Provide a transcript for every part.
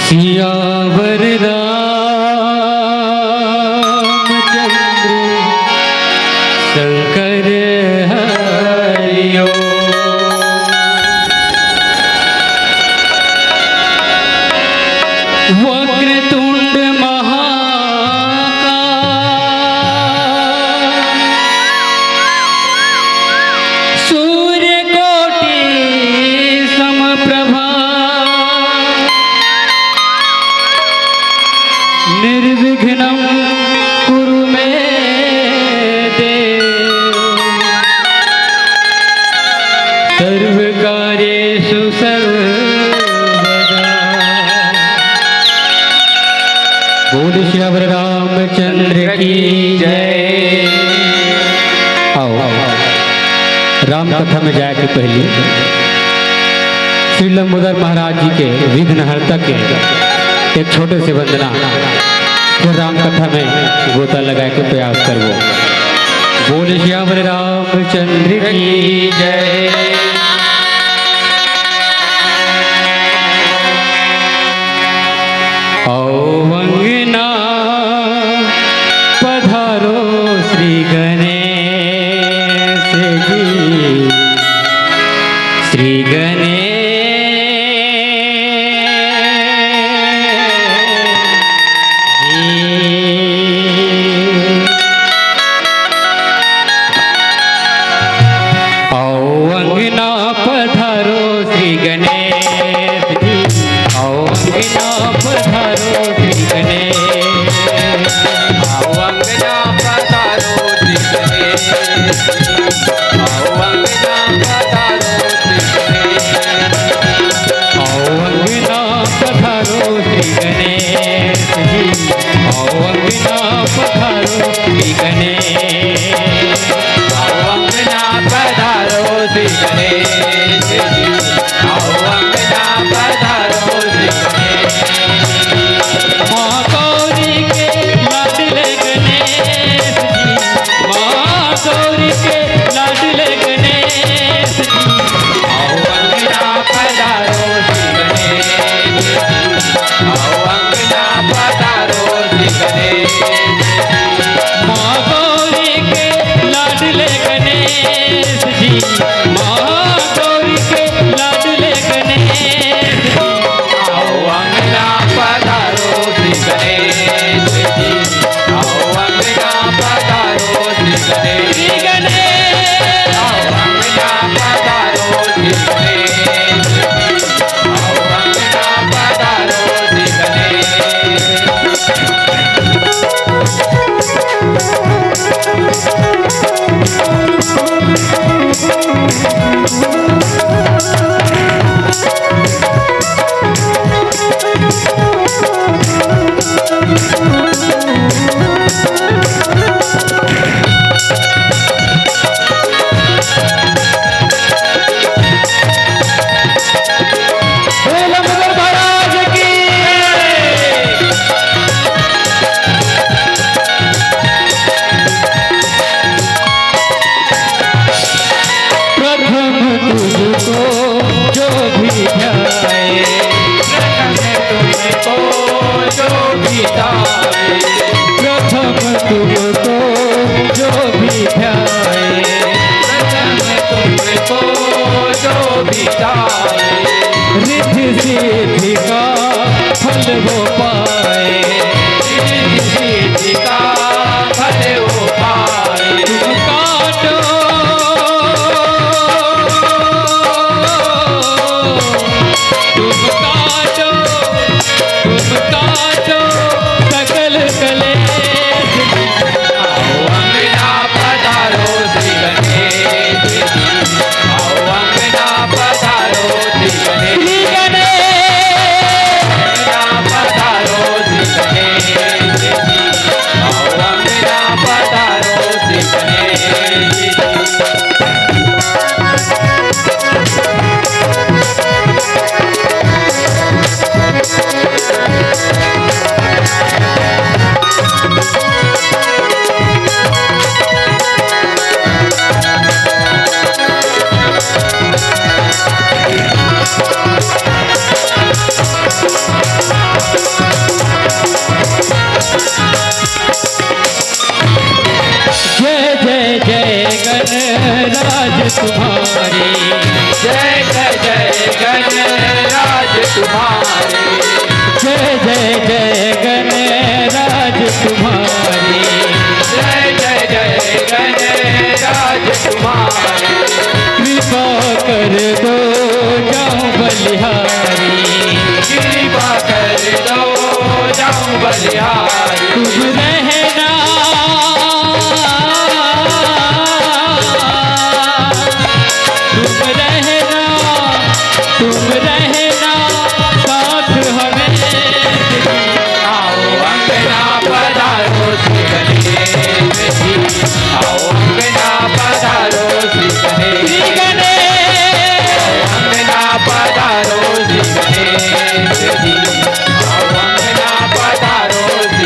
सियावर रामचंद्र शंकर हरिओ। वक्रतुंड महाकाय सूर्यकोटि समप्रभा निर्विघ्नं कुरु मे देव सर्वकार्येषु सर्वदा। बोल श्यावर रामचंद्र की जय। आओ राम कथा में जाए के पहले श्री लंबोदर महाराज जी के विघ्नहर्ता के एक छोटे से वंदना फिर राम कथा में गोता लगा के प्रयास करवो। बोल श्यावर रामचंद्र की जय। आओ अंगना पधारो श्री गणेश जी। श्री गणेश महागौरी के लाडले गणेश जी आओ अंगना पधारो श्री गणेश जी, आओ अंगना पधारो श्री गणेश जी। महागौरी के लाडले गणेश जी महागौरी के लाडले गणेश जी आओ अंगना पधारो श्री गणेश जी, आओ अंगना पधारो श्री गणेश श्री गणेश आओ अंगना पधारो श्री गणेश जी, आओ अंगना पधारो श्री गणेश। बोलो मुगल महाराज की प्रथम तुझको जो भी ध्याए तुमको जो भी दावे, प्रथम तुमको जो भी ध्याए तुमको जो भी दावे, रिद्धि सिद्धि का फल वो पाए सिद्धि का फल वो पाए। तुम काटो तुम काटो तुम काटो सकल कलेश आओ अंगना पधारो श्री गणेश जी, आओ अंगना पधारो श्री गणेश श्री जी, गणेश अंगना पधारो श्री गणेश जी, आओ अंगना पधारो श्री गणेश जी। जय जय जय गणराज तुम्हारी जय जय जय गणराज तुम्हारे, जय जय जय गणराज तुम्हारी जय जय जय गणराज तुम्हारे। कृपा कर दो जाऊं बलिहारी कृपा कर दो जाऊं बलिहारी, तुम रहना तुम रहना तुम रहना साथ हमें आओ अंगना पधारो श्री गणेश जी, आओ अंगना पधारो श्री गणेश श्री जी, गणेश अंगना पधारो श्री गणेश जी, आओ अंगना पधारो श्री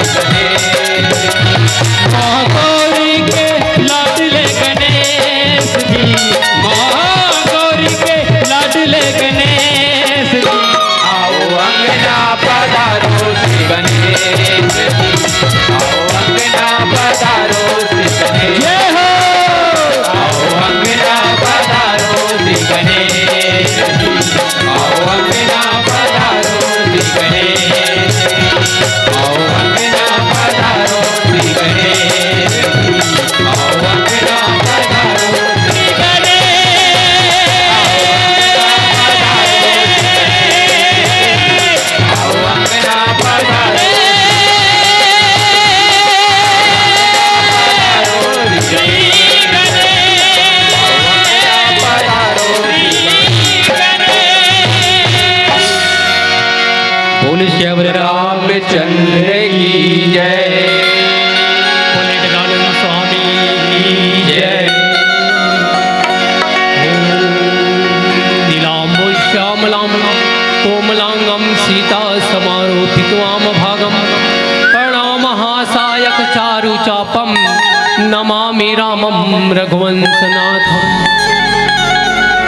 नमामि रामं रघुवंशनाथं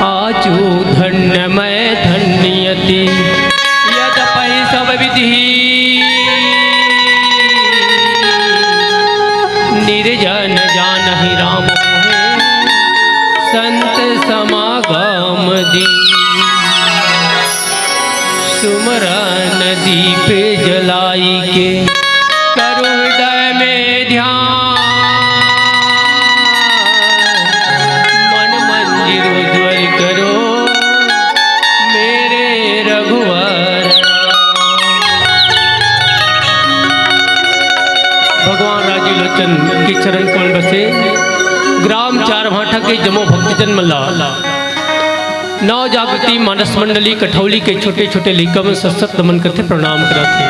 आचु धन्यमय धन्यति यदपि सब विधि निर्जन जानहि राम संत समागम दी सुमरन दीप जलाई के करो हृदय में ध्यान मन मंदिर उज्ज्वल करो मेरे रघुवर। भगवान राजी लोचन के चरण कमल बसे ग्राम चार भाठा के जमो भक्तजन मल्ला नव जागृति मानस मंडली कठौली के छोटे छोटे लिकम सत्सत नमन करते प्रणाम करते।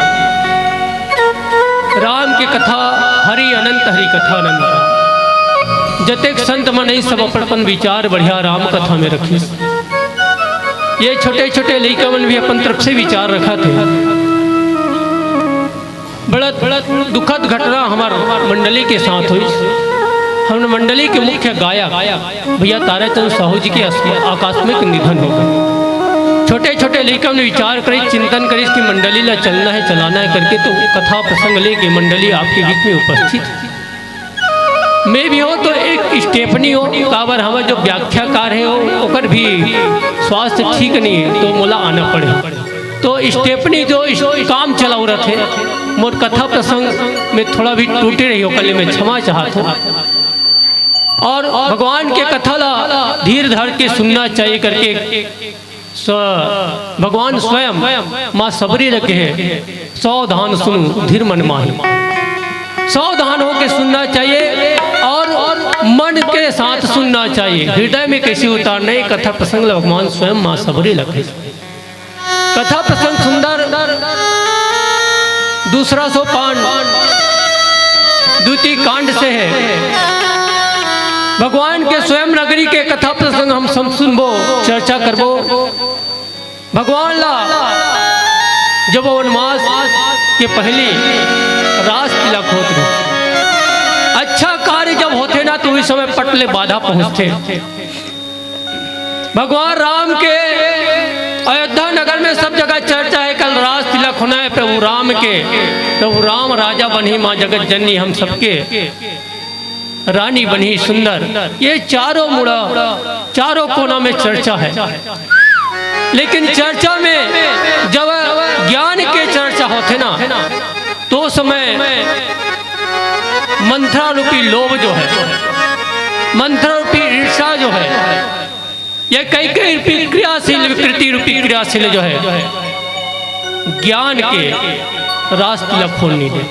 राम की कथा हरि अनंत हरि कथा अनंत जतेक संत मन सब अपन विचार बढ़िया राम कथा में रखी। ये छोटे छोटे लिकमन भी अपन तरफ से विचार रखा थे। बड़ा दुखद घटना हमार मंडली के साथ हुई। हम मंडली के मुख्य गायक भैया ताराचंद साहू जी के आकस्मिक निधन हो गए। छोटे छोटे लेखक ने विचार करी चिंतन करी इसकी मंडली ला चलना है चलाना है करके तो कथा प्रसंग लेके मंडली आपके बीच में उपस्थित मैं भी हो तो एक स्टेफनी हो काबर हमारे जो व्याख्याकार है ओकर भी स्वास्थ्य ठीक नहीं है तो मोला आना पड़े तो स्टेफनी जो काम चलाऊ रहे मोर कथा प्रसंग में थोड़ा भी टूटे रही हो कल में क्षमा चाहता हूँ। और भगवान के कथा ला धीर धर के सुनना चाहिए करके भगवान स्वयं माँ सबरी रखे है सावधान सुनो धीर मन माही। सावधान होकर सुनना चाहिए और मन के साथ सुनना चाहिए। हृदय में कैसे उतारना कथा प्रसंग भगवान स्वयं माँ सबरी रखे। कथा प्रसंग सुंदर दूसरा सोपान द्वितीय कांड से है। भगवान के स्वयं नगरी के कथा प्रसंग हम सब सुनबो चर्चा करबो। भगवान ला जब वनवास के पहले रास तिलक होते अच्छा कार्य जब होते ना तो उस समय पटले बाधा पहुंचते। भगवान राम के अयोध्या नगर में सब जगह चर्चा है कल रास तिलक होना है प्रभु राम के। प्रभु राम राजा बनी माँ जगत जननी हम सबके रानी बनी सुंदर। ये चारों मुड़ा चारों कोना में चर्चा है। लेकिन चर्चा में जब ज्ञान के चर्चा होते ना तो समय मंत्रा रूपी लोभ जो है मंत्रा रूपी ईर्षा जो है ये कई रूपी क्रियाशील विकृति रूपी क्रियाशील जो है ज्ञान के रास तिलक खोलनी है।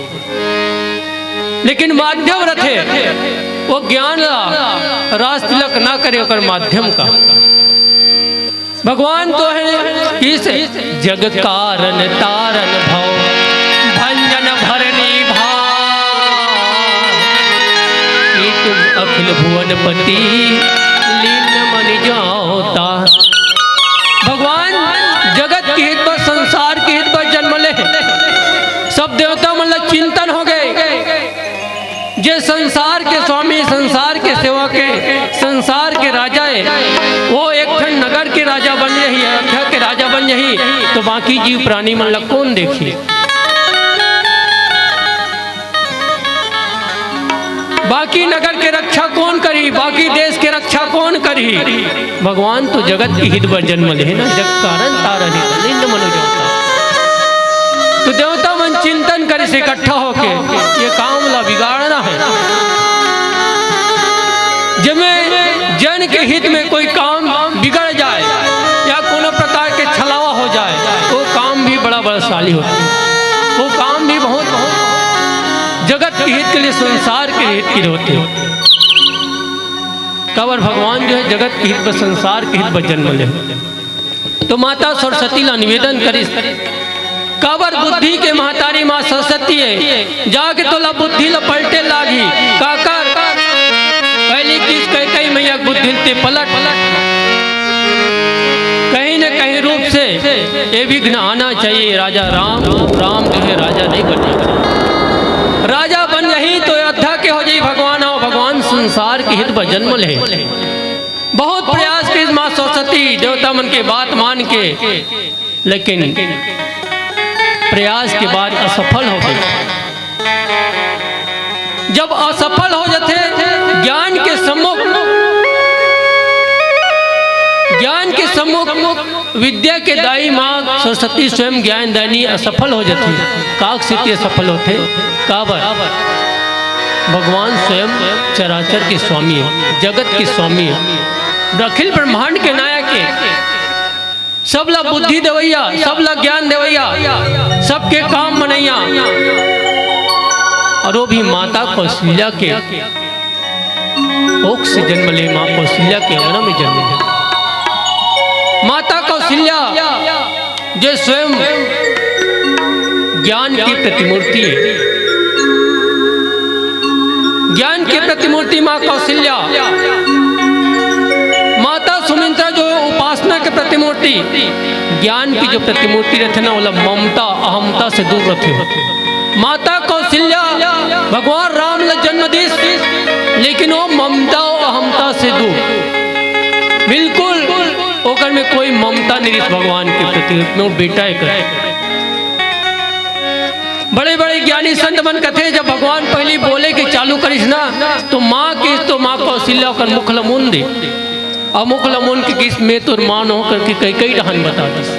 लेकिन माध्यम रथे वो ज्ञान रास तिलक ना करे और माध्यम का भगवान तो है इस जग कारण तारन भव भंजन भरनी भार कि तुम अखिल भुवन पति लीन मन जाओता। भगवान जगत के हित पर संसार के हित पर जन्म ले सब देवता मतलब चिंतन हो गए जे संसार के स्वामी संसार के सेवक संसार के राजा है वो एक ठन नगर के राजा बन रही है अयोध्या के राजा बन रही तो बाकी जीव प्राणी मन लग कौन देखी। बाकी नगर के रक्षा कौन करी बाकी देश के रक्षा कौन करी। भगवान तो जगत के हित पर जन्म ले ना जग कारण तारा निंद मनो जाता तो देवता मन चिंतन करे से इकट्ठा होके ये काम ला बिगाड़ना है। जब में जन के हित में कोई काम बिगड़ जाए या कोनो प्रकार के छलावा हो जाए वो काम भी बड़ा बलशाली होता है। वो काम भी बहुत जगत के हित के लिए संसार के हित के लिए होते हैं। कबर भगवान जो है जगत के हित पर संसार के हित पर जन्म ले तो माता सरस्वती ला निवेदन करी काबर बुद्धि के महतारी माँ सरस्वती है जाके तो ला बुद्धि ला पलटे लागी काकर पहली किस कई मैया बुद्धि ते पलट कहीं न कहीं रूप से ये विघ्न आना चाहिए। राजा राम राम जो है राजा नहीं बनना चाहिए। राजा बन रही तो अयोध्या के हो जाई भगवान आओ भगवान संसार के हित पर जन्म ले। बहुत प्रयास की माँ सरस्वती देवता मन के बात मान के, लेकिन प्रयास के बाद असफल हो गई। जब असफल हो जाते ज्ञान के सम्मुख विद्या के दाई माँ सरस्वती स्वयं ज्ञान दानी असफल हो जाती। काक सिद्धि असफल होते काबर भगवान स्वयं चराचर के स्वामी है, जगत के स्वामी है, अखिल ब्रह्मांड के नायक है, सबला बुद्धि देवैया, सबला ज्ञान देवैया, सबके काम बनैया। और वो भी माता कौशल्या के ओक से जन्म ले, माँ कौशल्या के अंगना में जन्म ले। माता कौशल्या जो स्वयं ज्ञान की प्रतिमूर्ति है, ज्ञान की प्रतिमूर्ति माँ कौशल्या। माता सुमित्रा जो उपासना की प्रतिमूर्ति, ज्ञान की जो प्रतिमूर्ति रहते ना, वो ममता अहमता से दूर रहते। माता कौशल्या भगवान राम ने जन्म दी, लेकिन वो ममता और अहमता से दूर, बिल्कुल ओकर में कोई ममता नहीं भगवान के प्रति, में बेटा है। बड़े बड़े ज्ञानी संत बन कथे जब भगवान पहली बोले कि चालू करिस ना, तो माँ किस तो माँ कौशल्या कर मुख लमुन दे, और मुख लमुन की किस में तो मान हो करके कई कई ढहन बता दिस।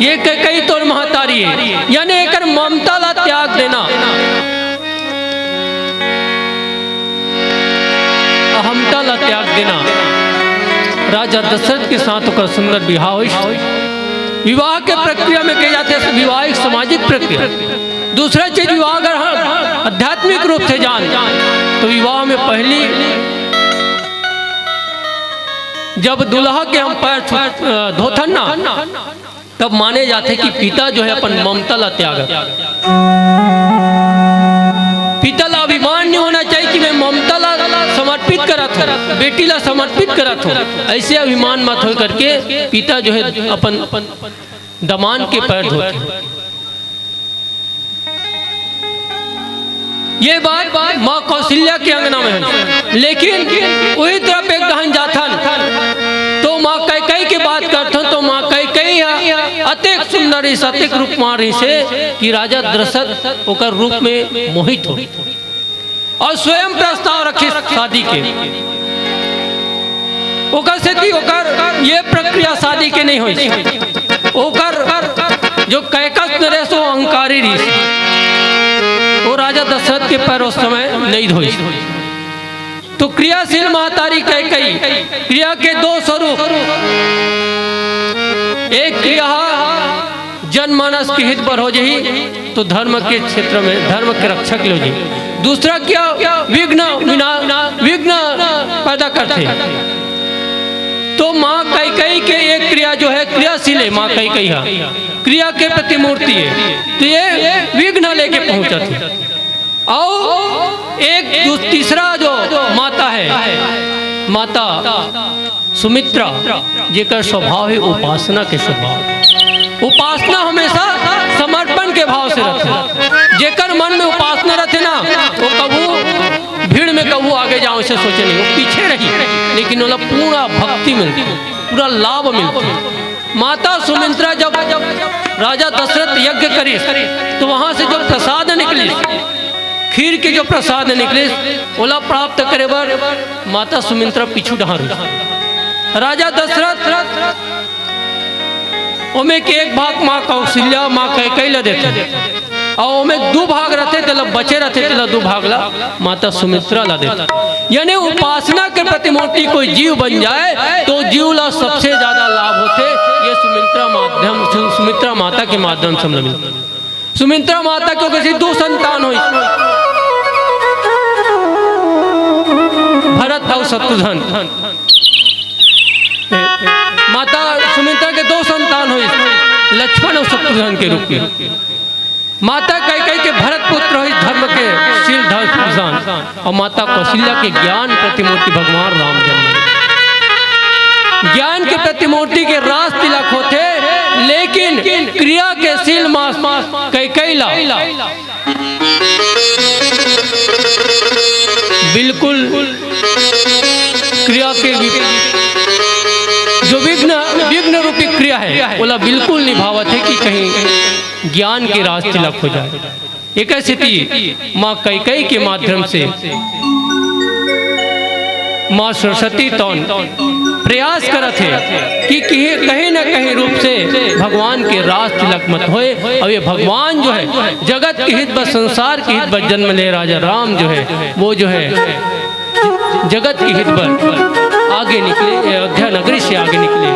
ये कई तोर महतारी है, यानी एक ममता ला त्याग देना, अहमता ला त्याग देना। राजा दशरथ के साथ होकर सुंदर विवाह हुई। विवाह के प्रक्रिया में कही जाते हैं विवाह एक सामाजिक प्रक्रिया। दूसरा चीज विवाह अगर आध्यात्मिक रूप से जान तो विवाह में पहली जब दुल्हा के हम पैर धोथन ना, तब माने जाते कि पिता जो है अपन ममता ला त्याग, पिता ला अभिमान नहीं होना चाहिए कि मैं ममता ला समर्पित करत हूँ, बेटी ला समर्पित करत हूँ, ऐसे अभिमान मत हो करके पिता जो है अपन दमान के पैर धोते। ये बात माँ कौशल्या के अंगना में है, लेकिन वही तरफ एक दहन जाथन तो माँ कैकेयी की बात करते तो माँ कैकेयी अत्यंत सुंदर अत्यंत रूपमारी से कि राजा दशरथ ओकर रूप में मोहित हो और स्वयं प्रस्ताव रखे शादी के। ओकर से थी ओकर ये प्रक्रिया शादी के नहीं हुई। ओकर जो कैकस नरेश वो अहंकारी ऋषि, वो राजा दशरथ के पैर उस समय नहीं धोई। तो क्रियाशील महतारी कैकेयी, क्रिया के दो स्वरूप, एक क्रिया जनमानस के हित पर हो जाही तो धर्म के क्षेत्र में धर्म के रक्षक लो जी। दूसरा क्या विघ्न पैदा करते। तो माँ कैकेयी के एक क्रिया जो है क्रियाशील है, माँ कैकेयी क्रिया के प्रतिमूर्ति है, तो ये विघ्न लेके पहुंचा थी। और एक तीसरा जो माता है, माता सुमित्रा, जेकर स्वभाव है उपासना के स्वभाव। उपासना हमेशा समर्पण के भाव से रहते। जेकर मन में उपासना रहते ना, वो कबू भीड़ में कबू आगे जाओ ऐसे सोचे नहीं, वो पीछे रही, लेकिन वो पूरा भक्ति मिलती, पूरा लाभ मिलती। माता सुमित्रा जब राजा दशरथ यज्ञ करी तो वहां से जो प्रसाद निकली, खीर के जो प्रसाद निकले, ओला प्राप्त करे बार माता सुमित्रा पीछू डहार। राजा दशरथ ओमे के एक भाग माँ कौशल्या माँ कैकेयी ला देते, और ओमे दो भाग रहते तला बचे रहते तला दो भाग ला माता सुमित्रा ला देते। यानी उपासना के प्रतिमूर्ति कोई जीव बन जाए तो जीव ला सबसे ज्यादा लाभ होते। ये सुमित्रा माता के माध्यम से मिलता। सुमित्रा माता को किसी दो संतान हुई, भरत और शत्रुघ्न। माता सुमित्रा के दो संतान हुई, लक्ष्मण और शत्रुघ्न के रूप में। माता कैकेयी के भरत पुत्र हुई, धर्म के शील धर्म, और माता कौशल्या के ज्ञान प्रतिमूर्ति भगवान राम जन्म। ज्ञान के प्रतिमूर्ति के रास तिलक होते, लेकिन क्रिया के शील मास कैकेयी ला बिल्कुल क्रिया के जो विघ्न रूपी क्रिया है बोला बिल्कुल निभावत है कि कहीं ज्ञान के रास तिलक हो जाए। एक स्थिति माँ कैकेयी के माध्यम से माँ सरस्वती तौन प्रयास करत है कि कहीं न कहीं रूप से भगवान के रास तिलक मत होए। और ये भगवान जो है जगत के हित व संसार के हित व जन्म ले राजा राम जो है वो जो है जगत के हित पर आगे निकले, अयोध्या नगरी से आगे निकले।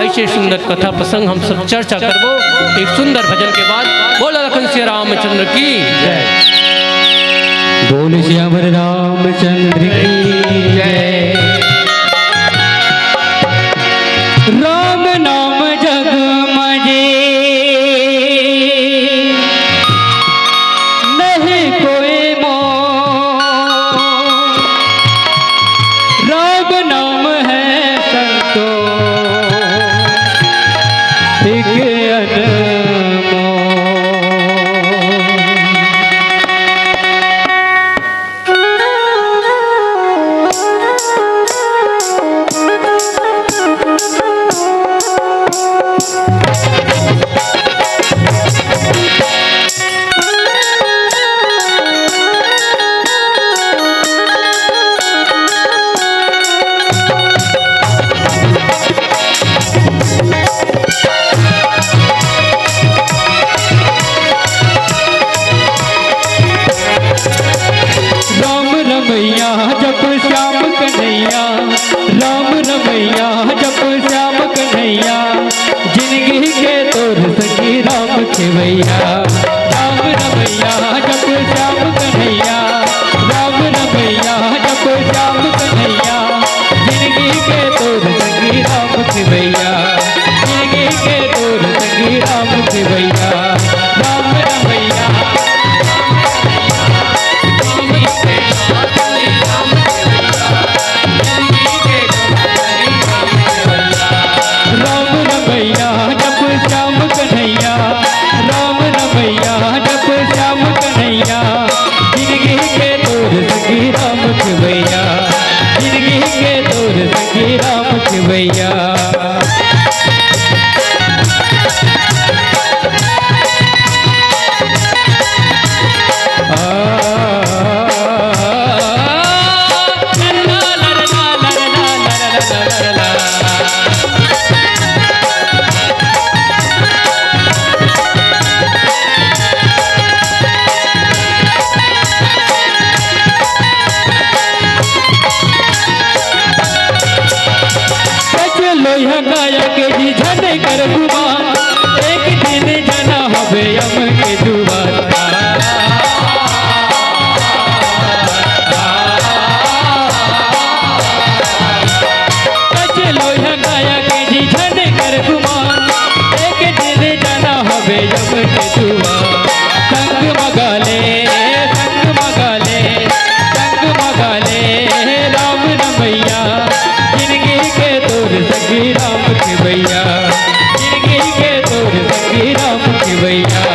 ऐसे सुंदर कथा प्रसंग हम सब चर्चा करबो एक सुंदर भजन के बाद। बोला लखन श्री रामचंद्र की जय। बोल श्यावर रामचंद्र की जय। राम नाम जग मजे नहीं कोई मोह, राम नाम है संतोष एक अनमोल। जप श्याम कन्हैया, राम रमैया जप श्याम कन्हैया, जिंदगी के तोर सखी राम खेवैया। राम रमैया जप श्याम कन्हैया, राम रमैया जप श्याम कन्हैया, जिंदगी के तोर सखी राम खेवैया, जिंदगी के तोर सखी राम खेवैया। राम रमैया भैया। गाया के जी झंडे कर घुमा, एक दिन जाना हवे हम के दुआर। लोहा गाया के जी झंडे कर घुमा, एक दिन जाना हवे हम के दुआर। संग मगाले संग मगाले संग मगाले राम रमैया, जिंदगी के तोर सखी राम खेवैया, जिंदगी के तोर सखी राम खेवैया।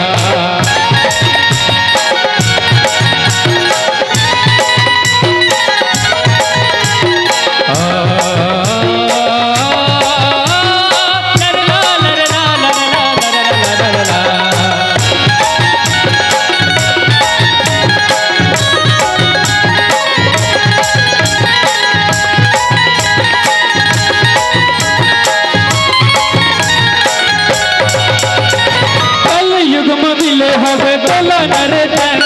हवे बोला नरतन,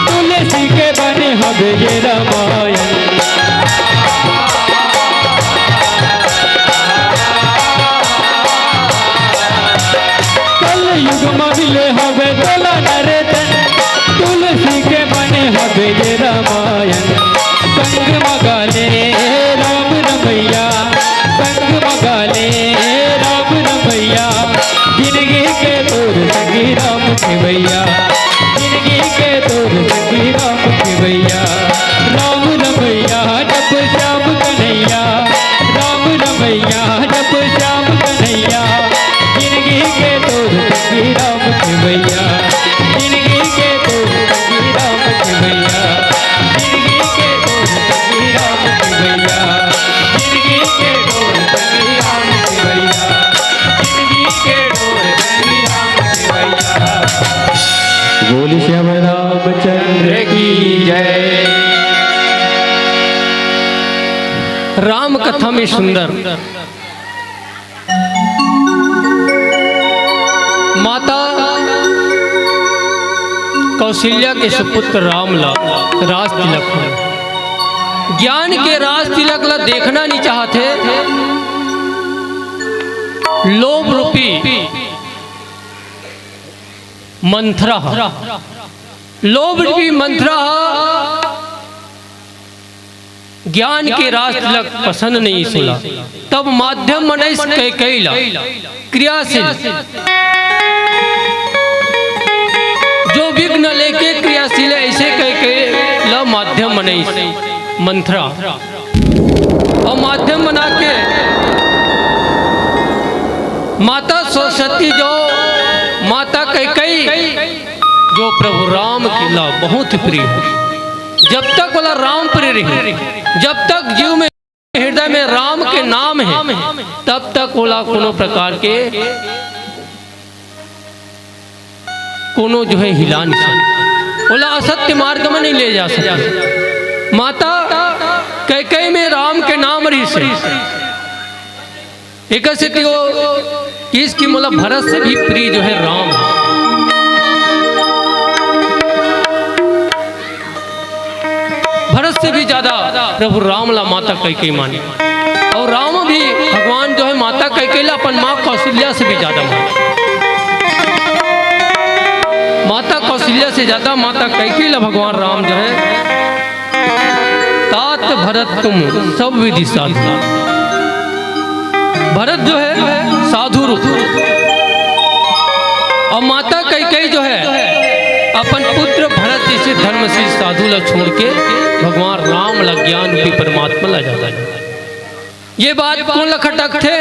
तुलसी के बने हवे ये रामायण। कल युग मिले हवे बोला नरतन, तुलसी के बने हवे ये रामायण। संग मगाले राम रमैया, संग मगाले राम रमैया, जिंदगी के तोर सखी राम खेवैया, जिंदगी के तोर सखी राम खेवैया। राम रमैया जप श्याम कन्हैया, राम रमैया जप श्याम कन्हैया, जिंदगी के तोर सखी राम खेवैया, जिंदगी के तोर सखी राम राम कथा में सुंदर माता कौशल्या के सुपुत्र राम ला राज तिलक हुआ। ज्ञान के राज तिलक ला देखना नहीं चाहते, लोभ रूपी मंथरा, लोभ रूपी मंथरा ज्ञान के राज तिलक पसंद नहीं सुना। तब माध्यम मनीष कैकैला क्रियाशील, जो विघ्न लेके क्रियाशील ऐसे कैकैला माध्यम मनीष मंथरा, और माध्यम बना के माता सरस्वती जो माता कैकई जो प्रभु राम की ला बहुत प्रिय है। जब तक बोला राम प्रिय रही, जब तक जीव में हृदय में राम के नाम है, तब तक बोला कोनो प्रकार के कोनो जो है हिला नहीं सकता, बोला असत्य मार्ग में नहीं ले जा सकता। माता कैकई में राम के नाम रही से एक स्थिति हो इसकी मतलब भरत से भी प्रिय जो है राम, भरत से भी ज्यादा प्रभु राम ला माता कैकई मानी, और राम भी भगवान जो है माता कैकई अपन माँ कौशल्या से भी ज्यादा मानी। माता कौशल्या से ज्यादा माता कैकई ला भगवान राम जो है तात भरत तुम सब विधि साधु, भरत जो है साधु रूप, और माता कैकई जो है अपन पुत्र भरत जैसे धर्मशील साधु ला छोड़ के भगवान राम ला ज्ञान रूपी परमात्मा ला जाता है। ये बात कौन ला खटक थे?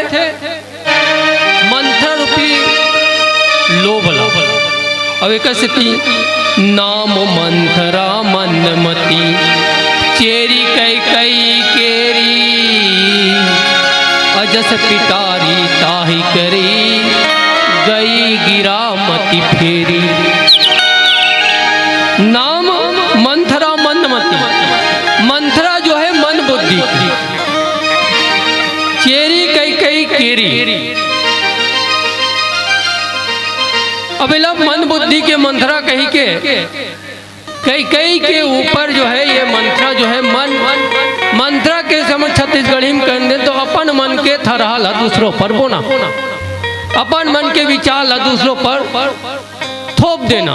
मंथर रूपी लोभ ला। अब एक स्थिति नाम मंथरा मनमती चेरी कैकई केरी अजस पिटारी ताही करी गई गिरा मति फेरी। नाम मंथरा मनमती, मंथरा जो है मन बुद्धि की, चेरी कैकई केरी। अब मन बुद्धि के मंथरा कही के कैकई के ऊपर जो है ये मंथरा जो है मन मंथरा के समय छत्तीसगढ़ी में कह दे तो अपन मन के थरहा ला दूसरों पर बोना, अपन मन के विचार ला दूसरों पर थोप देना।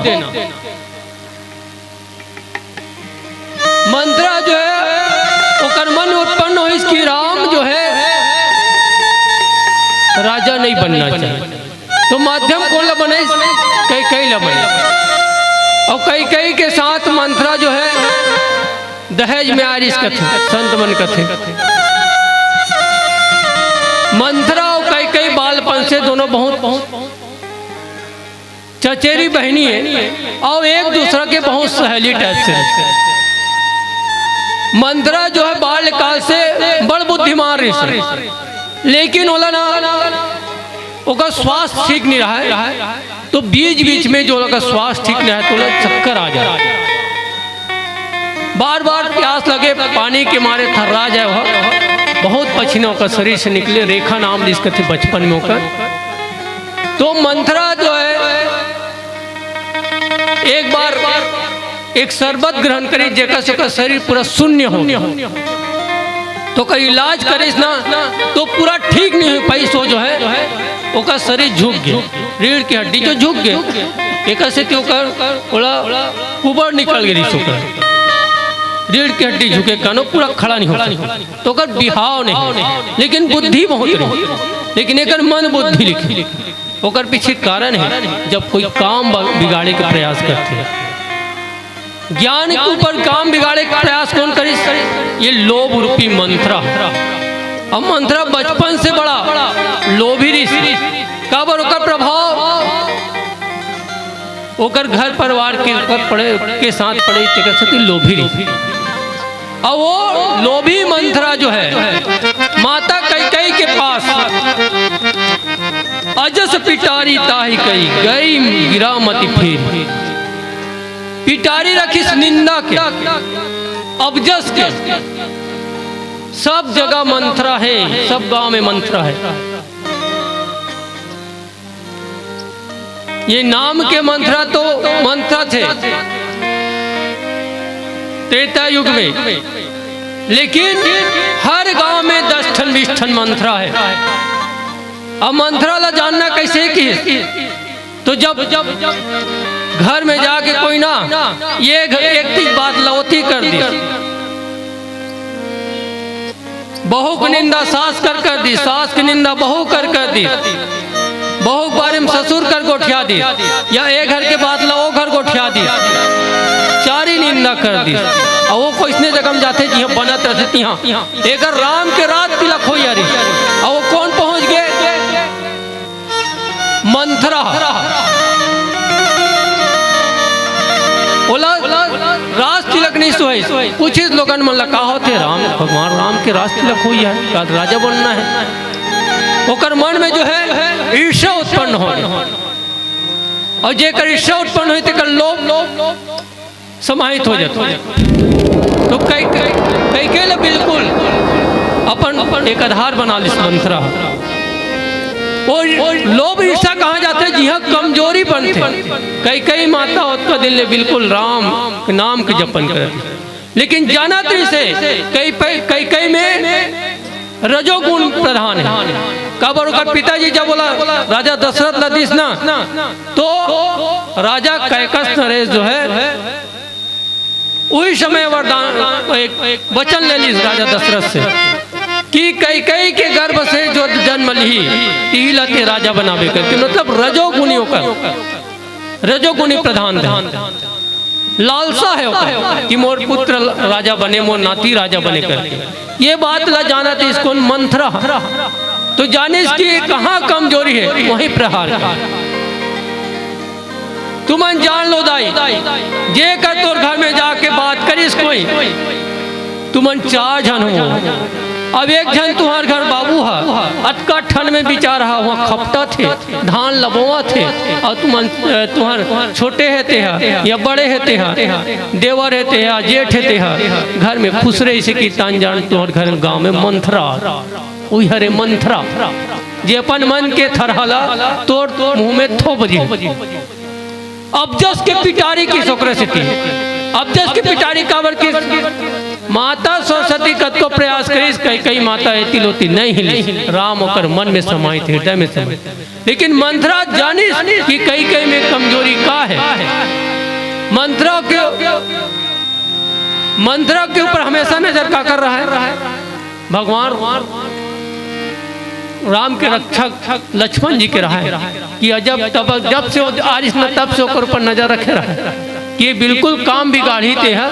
मंथरा जो है ओकर मन उत्पन्न हो इसकी राम जो है राजा नहीं बनना चाहिए, तो माध्यम कौन ला बने? कैकई ला बने। और कैकई के साथ मंथरा जो है दहेज में आरिश कथे संत मन कथे। मंथरा और कैकई बालपन से दोनों बहुत चचेरी बहनी है और एक दूसरा के बहुत सहेली टाइप से। मंथरा जो है बाल्यकाल से बड़ बुद्धिमान रही, लेकिन बोला ना उसका स्वास्थ्य ठीक नहीं रहा है, तो बीच बीच में जो लगा स्वास्थ्य ठीक नहीं है तो चक्कर आ जाए, बार बार प्यास लगे पानी के मारे थर्रा जाए, वह बहुत पसीना का शरीर से निकले। रेखा नाम जिसका थे बचपन में होकर, तो मंथरा जो है एक बार एक शरबत ग्रहण करी जेका से शरीर पूरा शून्य हो, तो कई इलाज करे ना तो पूरा ठीक नहीं हो पाई। सो जो है ओका शरीर झुक गया, रीढ़ की हड्डी जो झुक गए, एक से कुबर निकल गई, रीढ़ की हड्डी झुके कानो पूरा खड़ा नहीं हो, तो कर बिहाव नहीं, लेकिन बुद्धि बहुत रही, लेकिन एक मन बुद्धि लिखी। ओकर पीछे कारण है जब कोई काम बिगाड़े का प्रयास करते हैं, ज्ञान के ऊपर काम बिगाड़े का प्रयास कौन करे? ये लोभ रूपी मंथरा। अब मंथरा बचपन से बड़ा लोभी ऋषि, कब और ओकर प्रभाव ओकर घर परिवार के ऊपर पड़े के साथ पड़े टेकती लोभी ऋषि। और वो लोभी मंथरा जो है माता कैकई के पास अजस पिटारी ताही कई गई गिरा मति फेर, पिटारी रखी निंदा के अबजस के सब जगह मंत्रा है, सब गांव में मंत्रा है। ये नाम के मंत्रा तो मंत्र थे त्रेता युग में, लेकिन हर गांव में 10 ठन 20 ठन मंत्रा है। अब मंत्रा ला जानना कैसे की? तो जब घर में जाके कोई ना ये एक चीज बात लौती कर दी, बहू की निंदा सास कर दी, सास की निंदा बहू कर दी, बहू के बारे में ससुर कर गोठिया दी, या एक घर के बाद लो घर गोठिया दी, चारी निंदा कर दी। और वो कोई इसने जगह में जाते जी बनत रहते यहाँ एक राम के रात तिलक हो यारी। और वो कौन पहुंच गए? मंथरा। बोला राज तिलक नहीं सोई, कुछ इस लोगन मन लगा होते राम भगवान राम के राज तिलक हो यार, राजा बनना है। ओकर मन में जो है ईर्ष्या उत्पन्न हो, और जेकर ईर्ष्या उत्पन्न हुई तेकर लोभ समाहित हो जाता। तो कई के बिल्कुल अपन एक आधार बना लिस मंत्रा। और लोभ ईर्ष्या कहाँ जाते हैं? जी हाँ, कमजोरी बनते। कई माता उसका दिल ने बिल्कुल राम के नाम के जपन करती, लेकिन जाना से कई में रजोगुण प्रधान है। कबर का पिताजी जब बोला राजा दशरथ लदीस ना, तो राजा कैकस नरेश जो है उसी समय वरदान एक वचन ले ली राजा दशरथ से कि कई के गर्भ से जो जन्म ली ती लते राजा बनावे करके, मतलब रजोगुणियों का रजोगुणी प्रधान लालसा है कि मोर पुत्र राजा बने, मोर नाती राजा बने करके। ये बात ला जाना था इसको मंत्रा। तो जाने इसकी कहाँ कमजोरी है, वही प्रहार का। तुमन जान लो दाई, जे कर तोर घर में जाके बात करिस कोई, तुमन 4 जन हो। अब एक जन तुम्हार घर बाबू है, अतका ठन में बिचार रहा वहाँ खपटा थे, धान लबोआ थे, और तुम्हार छोटे हेते हैं या बड़े हेते हैं, देवर हेते हैं, जेठ हेते हैं, घर में फुसरे इसे की तान जान तुम्हार घर गांव में मंथरा, वही हरे मंथरा जे अपन मन के थरहला तोड़ मुंह में थोप दी। अबजस के पिटारी की सोकरे से थी, अबजस की पिटारी काबर की माता सरस्वती कद को प्रयास करी, कई माता ऐती लोती नहीं हिली, राम होकर मन में समाई थे, हृदय में समाई। लेकिन मंत्रा जानी कि कई में कमजोरी का है। मंत्रा के ऊपर हमेशा नजर का कर रहा है भगवान राम के रक्षक लक्ष्मण जी के रहा है कि अजब तब जब से आरिस न तब से ऊपर पर नजर रखे रहा है कि ये बिल्कुल काम बिगाड़ी थे है,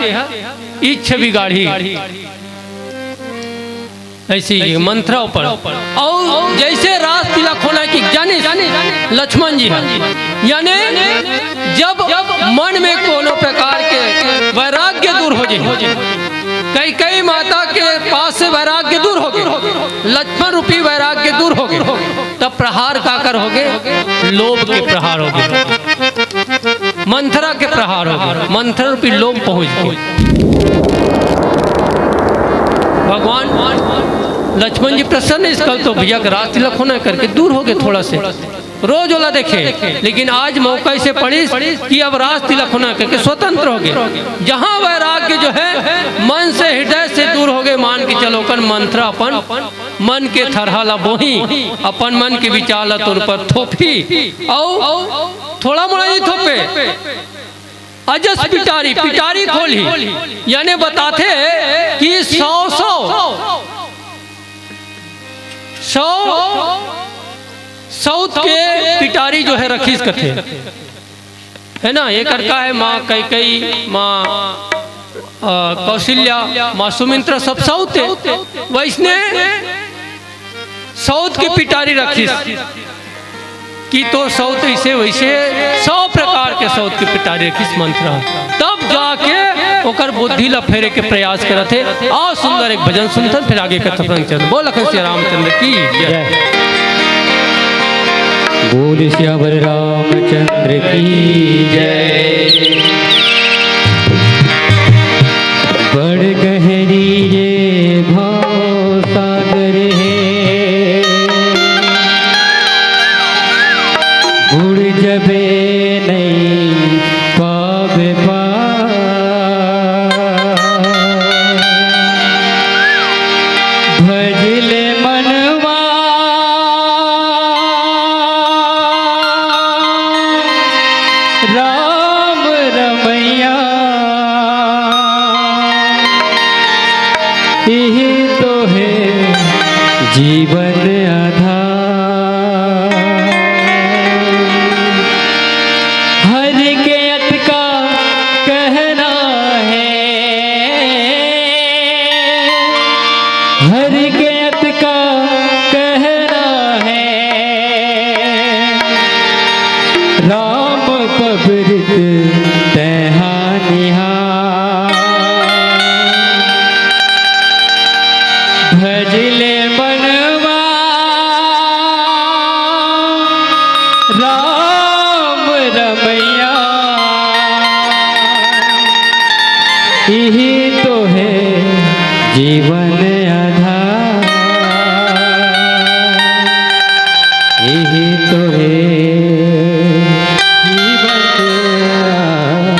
इच्छा बिगाड़ी ऐसी मंत्रा ऊपर। और जैसे रास तिलक होना की जाने लक्ष्मण जी है, यानी जब मन में कोनो प्रकार के वैराग्य दूर हो जाए, कई माता के पास से वैराग्य दूर हो गए, लक्ष्मण रूपी वैराग्य दूर हो गए, तब प्रहार का कर हो गए, लोभ के प्रहार हो गए, मंथरा के प्रहार हो गए, मंथरा रूपी लोभ पहुंच गए। भगवान लक्ष्मण जी प्रसन्न इस कल तो भैया का रात तिलक होना करके दूर हो गए थोड़ा से, रोज ओला देखे, लेकिन आज मौका इसे पड़ी कि अब राज तिलक होना करके स्वतंत्र हो गए। जहाँ वैराग्य जो है मन से हृदय से दूर हो गए, मान के चलो कर मंत्रा अपन मन के थरहाला बोही, अपन मन के विचार तौर पर थोपी और थोड़ा मोड़ा ही थोपे, अजस पिटारी खोली, यानी बताते कि 100 साउथ के पिटारी जो है रखीस कथे है ना, एक का है माँ कई माँ कौशल्या, माँ सुमित्रा, सब साउथ है। वैसने साउथ के पिटारी रखीस कि तो साउथ ऐसे वैसे 100 प्रकार के साउथ के पिटारी रखीस मंत्रा, तब जाके ओकर बुद्धि ला फेरे के प्रयास करते। और सुंदर एक भजन सुनते फिर आगे का चंद्र बोल लखन श्री रामचंद्र की जय। बोल श्यावर रामचंद्र की जय। बड़ गहरी ये भाव जीवन आधार हर के अत का कहना है, हर के अत का कहना है, राम पबरित तैहा निहार भजले मनवा राम रमैया, यही तो है जीवन आधार, यही तो है जीवन आधार।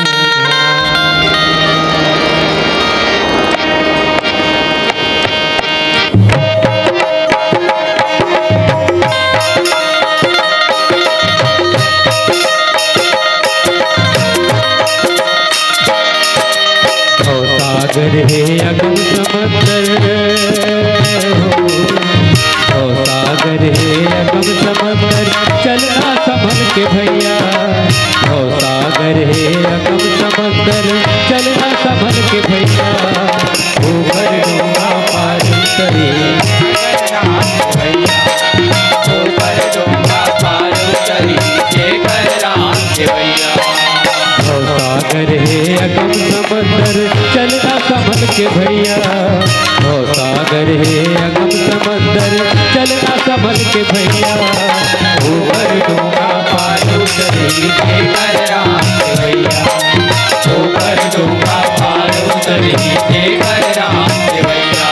सागर है अगम समंदर हो, सागर है अगम समंदर चलना संभल के भैया, हो सागर है अगम समंदर चलना संभल के भैया, ऊपर डूंगा पार उतरे भैया ऊपर डूंगा पार उतरी जेकर राम के भैया। हो सागर है अगम समंदर चलना संभल के भैया, हो सागर है अगम समंदर चलना संभल के भैया, ऊपर डूंगा पार उतरी जेकर राम के भैया, ऊपर डूंगा पार उतरी जेकर राम के भैया।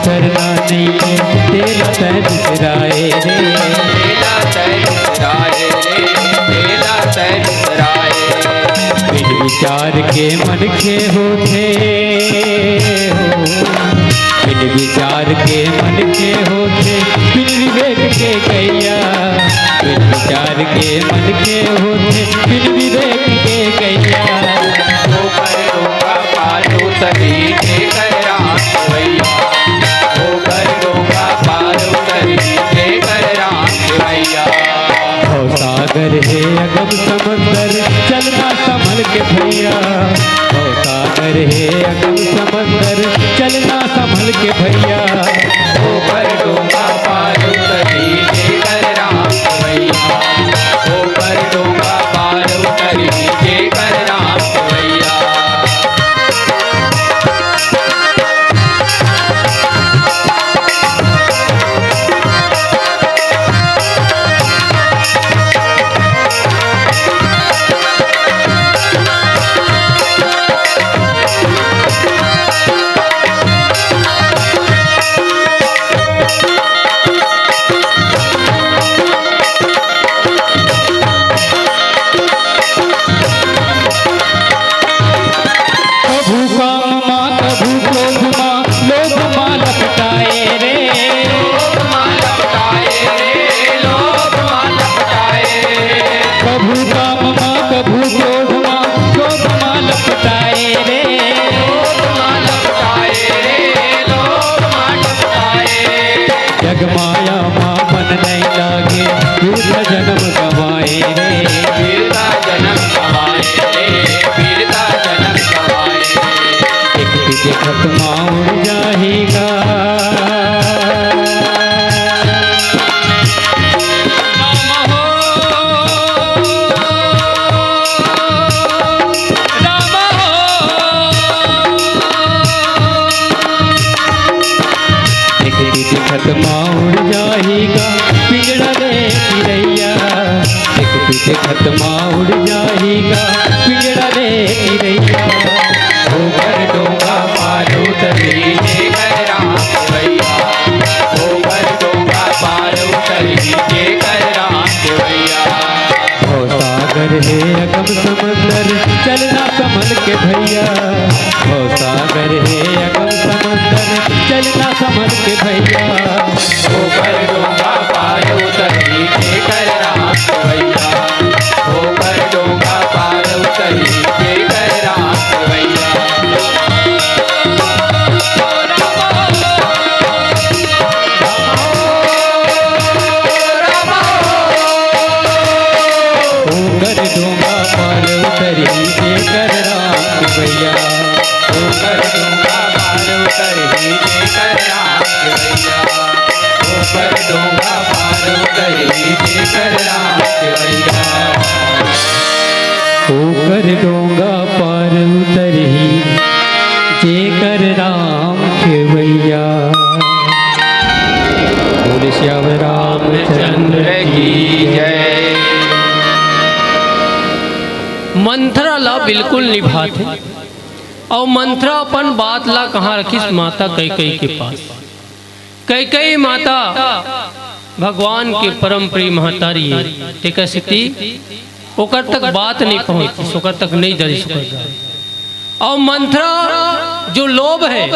करना नहीं तेरा तय बिसराए रे, तेरा तय बिसराए रे, तेरा तय बिसराए। बिन विचार के मन के होते हो, बिन विचार के मन के होते, बिन विवेक के कैया, बिन विचार के मन के होते, बिन विवेक के कैया। ऊपर डूंगा पार उतरी जेकर राम के भैया, ऊपर डूंगा पार उतरी जेकर राम के भैया। हो सागर है अगम समंदर चलना संभल के भैया, हो सागर है अगम समंदर चलना संभल के भैया, ऊपर डूंगा पार उतरी जेकर राम के भैया, ऊपर डूंगा पार उतरी जेकर राम के भैया। जगमाया माँ मन नहीं लागे दूसरा जन्म गवाए रे, वीरता जन्म गवाए रे, वीरता जन्म गवाए। एक तुझे खत्मा उड़ जाएगा देखत माँ उड़ जाएगा पिंजड़ा रे चिरैया। ऊपर डोंगा पार उतरी जेकर राम भैया, ऊपर डोंगा पार उतरी जेकर राम भैया। भव सागर है अगम समंदर चलना संभल के भैया। भव सागर है अगम समंदर चलना संभल के भैया। ऊपर डोंगा पार उतरी जेकर राम भैया, ऊपर डोंगा पार उतरी जेकर राम भैया। ऊपर डोंगा पार उतरी जेकर राम भैया। ऊपर डोंगा पार उतरी जेकर राम भैया, ऊपर डोंगा पार उतरी जेकर राम भैया। ऊपर डोंगा पार उतरी जेकर राम खेवैया। बोले श्याम रामचंद्र की जय। मंथरा ला बिल्कुल निभाते और मंथरा अपन बात ला कहाँ रखिस माता कैकेयी के पास। कैकेयी माता भगवान के परम प्रिय महतारी ते कैसे थी ओकर तक बात नहीं पहुंची, ओकर तक नहीं दरी सकल जाए। और मंथरा जो लोभ है,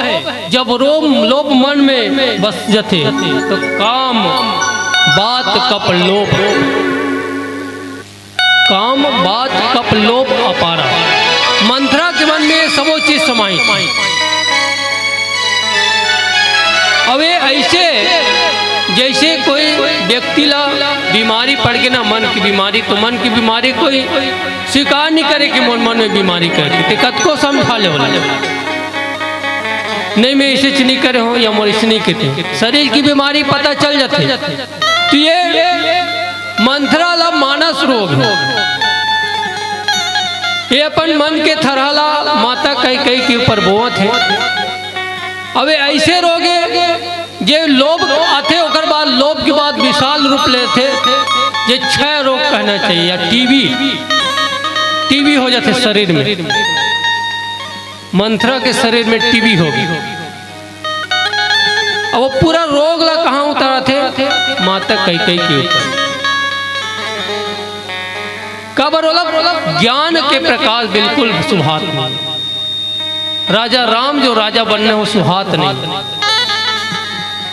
जब लोभ मन में बस जाते तो काम बात कप लोभ, काम बात कप लोभ अपारा। मंथरा के मन में सबो चीज समाई। अब ये ऐसे जैसे कोई व्यक्ति ला बीमारी पड़ के ना, मन की बीमारी, तो मन की बीमारी कोई स्वीकार नहीं करे कि मन में बीमारी करके कत को समझा ले वाला नहीं, मैं इसे नहीं करे हो या मोर इसे नहीं कहते, शरीर की बीमारी पता चल जाते। तो ये मंथरा ला मानस रोग है। ये अपन मन के थरहला माता कैकेयी के ऊपर बोवत है। अब ऐसे रोग है जे लोभ आते ओकर बाद लोभ के बाद विशाल रूप लेते, जे क्षय रोग कहना चाहिए या टीबी हो जाते शरीर में। मंथरा के शरीर में टीबी होगी। अब वो पूरा रोग ला कहाँ उतारा थे माता कैकेयी के ऊपर। कब ज्ञान के प्रकाश बिल्कुल सुहात नहीं। राजा राम जो राजा बनने हो सुहात नहीं।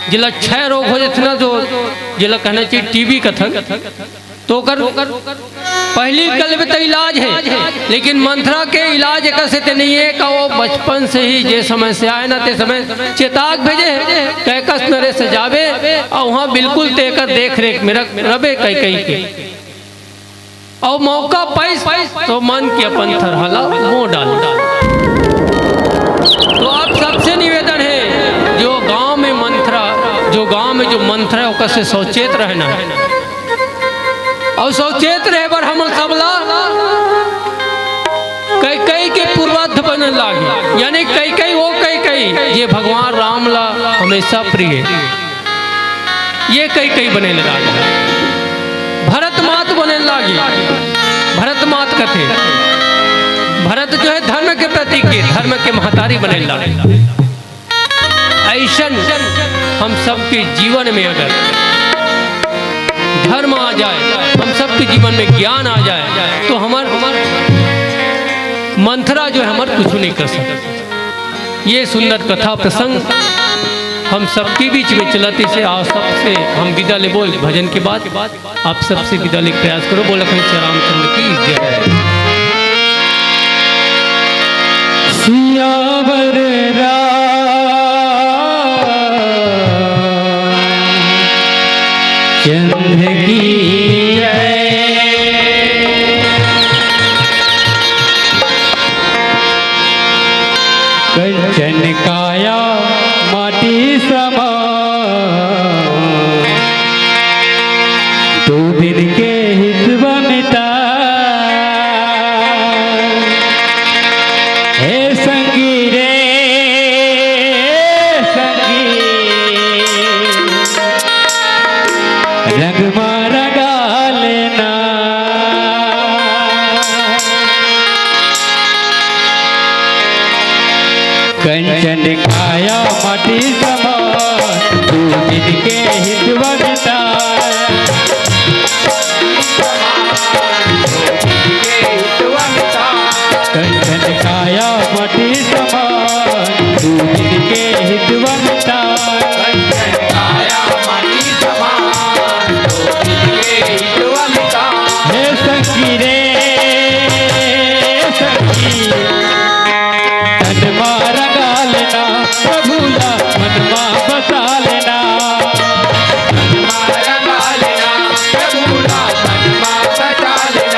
जिला क्षय रोग हो जाते ना, जो जिला कहना चाहिए टीबी कथन, तो कर पहली कल में तो इलाज है, लेकिन मंथरा के इलाज एक से नहीं है का वो बचपन से ही जे समय से आए ना ते समय चेताक भेजे कैकस नरे से जावे और वहाँ बिल्कुल तेकर देख रेख में रबे कैकेयी के। और मौका पाइस तो मन के अपन थरहला मुँह डाल। तो आप सबसे निवेदन है जो गांव में जो मंथरा है से सचेत रहना है और सचेत रहे पर हम सबला कैकेयी के पूर्वाध बने लागे, यानी कैकेयी वो कैकेयी ये भगवान राम ला हमेशा प्रिय, ये कैकेयी बने लागे। भरत मात बने लागी। भरत मात कथे भरत जो है धर्म के प्रतीक है, धर्म के महतारी बने लागे। ऐसा हम सबके जीवन में अगर धर्म आ जाए, हम सबके जीवन में ज्ञान आ जाए, तो हमार मंथरा जो है हमारे कुछ नहीं कर सकता। ये सुंदर कथा प्रसंग हम सबके बीच में चलाते से आप सबसे हम विदा ले बोल भजन के बाद आप सबसे विदा ले प्रयास करो। बोला कहीं श्री रामचंद्र की जय। सियावर रामचंद्र की जय। कंचन काया माटी समान, दो दिन के हिस्सा मिटा हे संगी रे संगी, रंग मारा गा लेना माटी समान तू जिनके हितवा मिटाए कंचन काया माटी समान तू जिनके हितवा मिटाए हे सखी रे सखी तन मारा गालना प्रभुला मनमा बसा लेना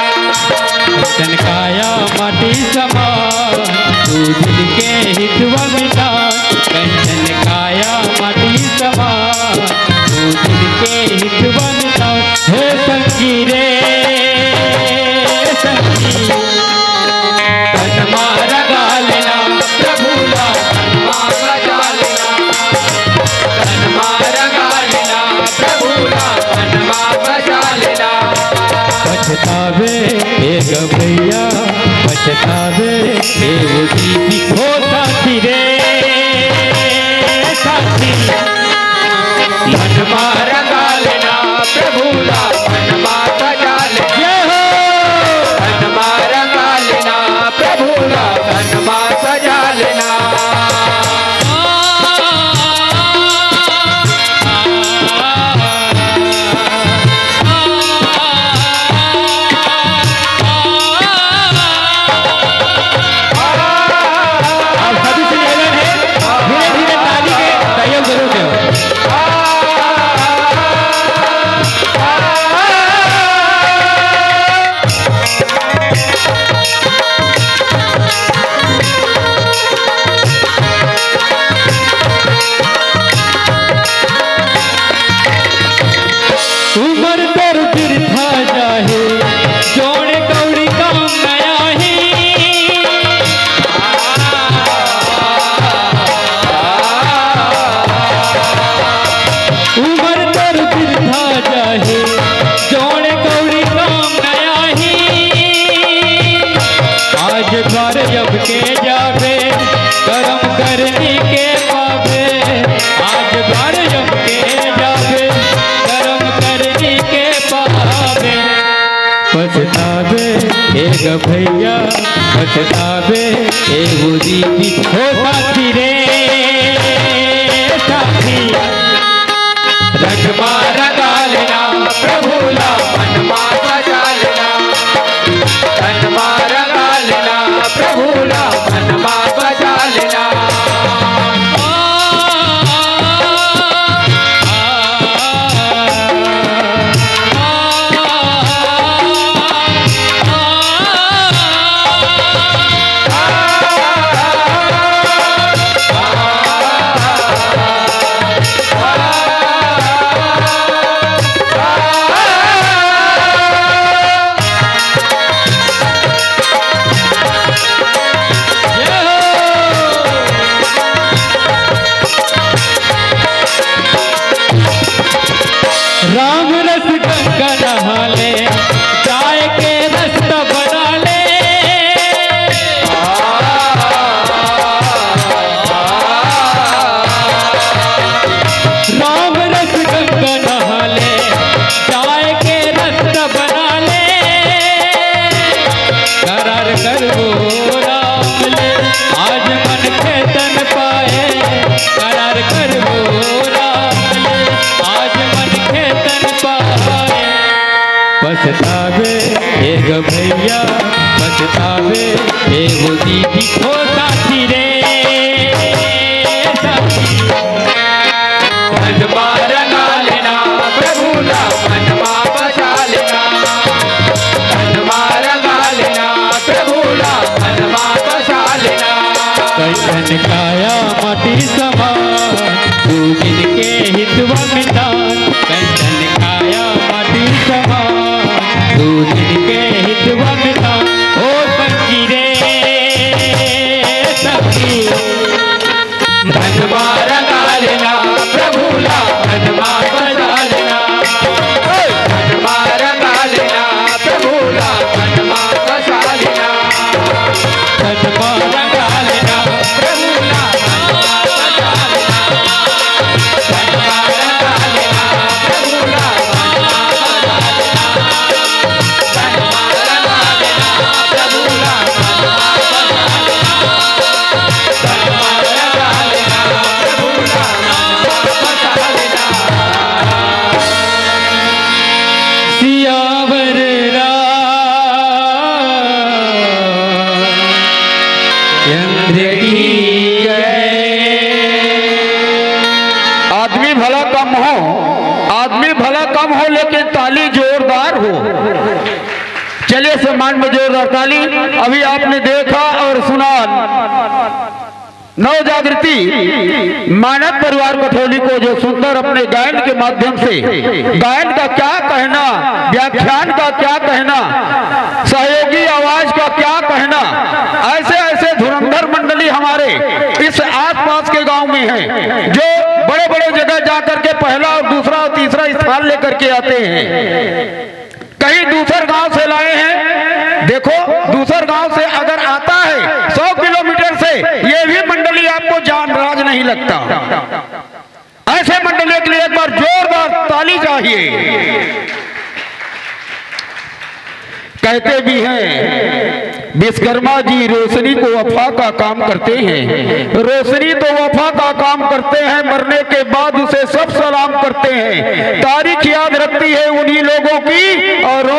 कंचन काया माटी समान तू जिनके हितवा मिटा कंचन काया माटी समान तू जिनके हितवा मिटा हे सखी रे सखी तन मारा गालना प्रभुला पछतावे एक भैया पछतावे एगो दीदी हो साथी रे साथी मन मारा गालना प्रभुला मनमा बजा लेना मन मारा गालना प्रभुला मनमा बजा लेना आप सभी से निवेदन है धीरे धीरे ताली के सहयोग जरूर दो उमर तर बिरथा जाहे जोड़ कौड़ी काम नया ही उमर तर बिरथा जाहे जोड़ कौड़ी काम नया ही आज घर जब के जावे कर्म करने के पावे आज घर जब के जावे कर्म करने के पावे पछतावे एक भैया पछतावे एगो दीदी हो साथी रे साथी रंग मारा गालना प्रभुला मनमा बजा लेना मन मारा गालना प्रभुला मनमा बजा लेना राम रस गंगा नहा ले चाय के रास्ता बना ले राम रस गंगा नहा ले चाय के रास्ता बना ले करार कर वो राम ले आज मन के तन पाए करार कर वो राम ले आज मन के तन पाए पछतावे एक भैया पछतावे एगो दीदी हो साथी रे साथी मन मारा गालना प्रभुला मनमा बजा लेना मन मारा गालना प्रभुला मनमा बजा लेना कंचन काया माटी समान तू जिनके हितवा मिटान कंचन काया माटी समान तू जिनके हितवा मिटान ओ सखी रे सखी कम हो, आदमी भला कम हो, लेकिन ताली जोरदार हो। चलिए सम्मान में जोरदार ताली। अभी आपने देखा और सुना नव जागृति मानव परिवार कठौली को जो सुंदर अपने गायन के माध्यम से, गायन का क्या कहना, व्याख्यान का क्या कहना, सहयोगी आवाज का क्या कहना, ऐसे ऐसे धुरंधर मंडली हमारे इस आसपास के गांव में हैं जो बड़े बड़े जगह जाकर के पहला और दूसरा और तीसरा स्थान लेकर के आते हैं। कहीं दूसर गांव से लाए हैं। देखो दूसर गांव से अगर आता है 100 किलोमीटर से, ये भी मंडली आपको जान राज नहीं लगता। ऐसे मंडली के लिए एक बार जोरदार ताली चाहिए। कहते भी हैं विश्वकर्मा जी रोशनी को वफा का काम करते हैं। रोशनी तो वफा का काम करते हैं, मरने के बाद उसे सब सलाम करते हैं। तारीख याद रखती है उन्हीं लोगों की और